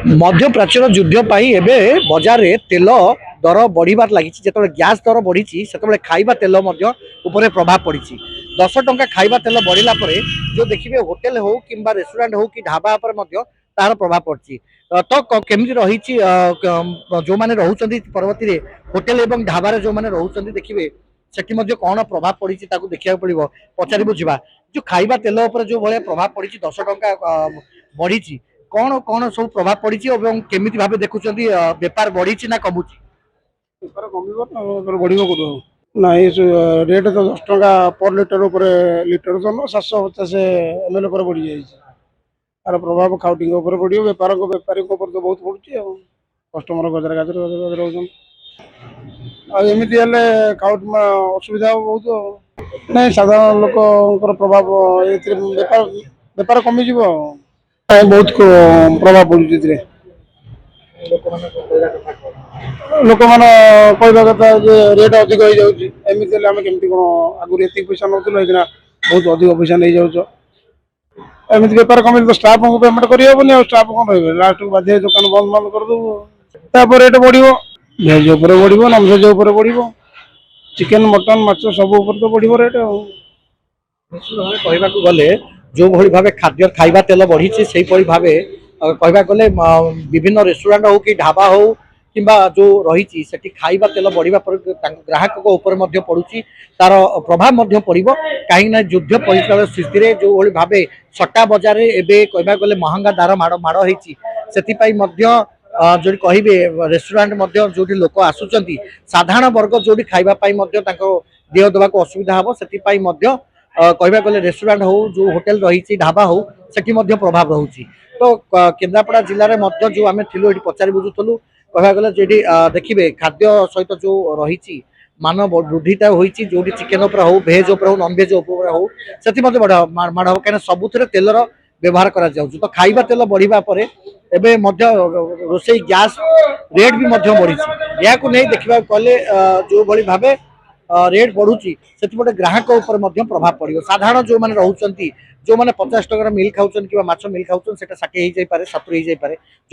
मध्यप्राच्यर युद्ध एबे बजार रे तेल दर बढ़िबार लगी जो गैस दर बढ़ी से खाइबा तेल उपरे प्रभाव पड़ी 10 टंका खाइबा तेल बढ़ला जो देखिए होटेल हो कि रेस्टोरेंट हो कि ढाबा तार प्रभाव पड़ी तो केमी रही जो मैंने रोचे परवर्ती होटेल एवं ढाबार जो मैंने रोचे देखिए सेठी कौन प्रभाव पड़ी देखा पड़ो पचारि बुझा जो खाइबा तेल जो भाया प्रभाव पड़ी 10 टंका बढ़ी कौन कौन सब प्रभाव पड़ी केमी भाव देखुं बेपार बढ़ी ना कमुची बेपार कम बढ़ ना रेट तो 10 टंका पर लिटर तो ना 750 ml पर बढ़ी जाए तार प्रभाव खाउटी पड़ो बेपारी तो बहुत पड़ुची कस्टमर गजर गाजर रोज एमती खाउट असुविधा बहुत ना साधारण लोक प्रभाव बेपार कमिज बहुत प्रभाव पड़े लोक मैंने कहवा कथा रेट अधिक हो जामती केमती कौन आगुरी ये पैसा नौ बहुत अधिक पैसा नहीं जाऊँ एमती बेपार कम तो स्टाफ को पेमेंट करहबनी स्टाफ कौन रही लास्ट को बाध्य दुकान बंद बंद करदेव रेट बढ़ो भेज बढ़ो नन भेज बढ़ो चिकेन मटन माछ सब तो बढ़ो रेट कहवाक गले जो भली भाव खाद्य खाइबा तेल बढ़ी से भाव कहवा गले विभिन्न रेस्टोरेंट हो कि ढाबा हो कि जो रही खाइबा तेल बढ़िया ग्राहक पड़ुची तार प्रभाव पड़ो कहीं युद्ध परिचालन स्थिति में जो भाव सट्टा बजार कहवा गले महंगा दार माड़ हो जो कहे रेस्टोरेंट जो लोक आसुंच साधारण वर्ग जो खावाई देह देवा असुविधा हम से कहवा गले रेस्टोरेंट हो जो होटेल रही ढाबा हो सेठी प्रभाव रोचे तो केन्द्रापड़ा जिले में जो आम थी पचारि बुझुलु कहवा गले जे देखिए खाद्य सहित जो रही मान वृद्धिटा होती जो चिकेन हो भेज हो नन भेज हो से माड़ हम कहीं सबुथ तेलर व्यवहार कर तो खाइबा तेल बढ़िया रोसे गैस रेट भी बढ़ी या देखा कले जो भाई भाव रेट बढ़ुची से ग्राहक प्रभाव पड़ो साधारण जो मैंने रोचे जो मैंने 50 टकर मिल खाऊँ कि माछ मिल खाऊँ 60 हो 70 हो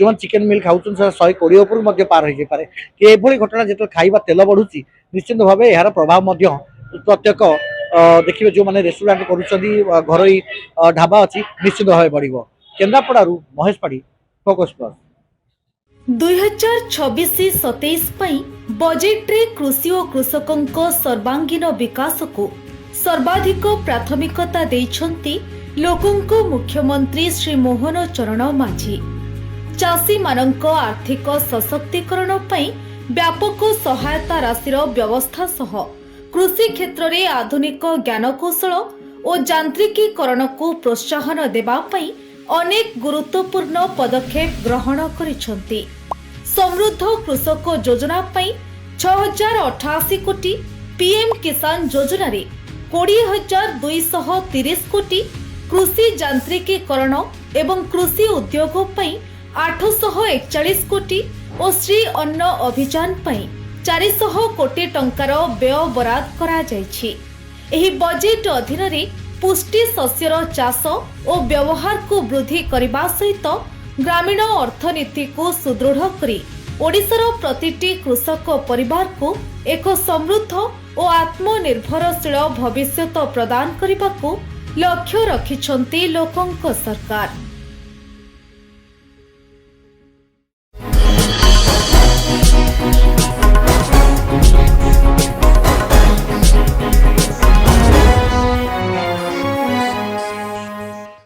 जो मैंने चिकेन मिल खाऊँ 120 उपर पार हो पारे कि ये घटना जो खाइबा तेल बढ़ुची निश्चित भाव यार प्रभाव प्रत्येक देखिए जो मैंने रेस्टोरेंट कर घरोई ढाबा अच्छी निश्चित भाव बढ़ो केन्द्रापड़ा महेश पाढ़ी फोकस प्लस 2026-27 बजेट रे कृषि और कृषकों सर्वांगीन विकास को सर्वाधिक प्राथमिकता देइछंती लोकंको मुख्यमंत्री श्री मोहन चरण माझी चाषी मानक आर्थिक सशक्तिकरण पई व्यापक सहायता राशिर व्यवस्था सह कृषि क्षेत्र में आधुनिक ज्ञानकौशल और यांत्रिकीकरण को प्रोत्साहन देबा पई अनेक गुरुत्वपूर्ण पदक्षेप ग्रहण करिसेंती। समृद्ध कृषक योजना पई 6088 कोटी, पीएम किसान योजना रे 20,230 कोटी, कृषि यांत्रिकीकरण एवं कृषि उद्योग पई 841 कोटी और श्री अन्न अभियान पई 400 कोटी टंकार व्यय बराद करा जायछि। एही बजेट अधीन रे पुष्टि शस्यर चाष और व्यवहार को वृद्धि करने सहित ग्रामीण अर्थनीति को सुदृढ़ करी ओडिशार प्रतिटी कृषक परिवार को एक समृद्ध और आत्मनिर्भरशील भविष्य प्रदान करने को लक्ष्य रखिछंती लोकंक सरकार।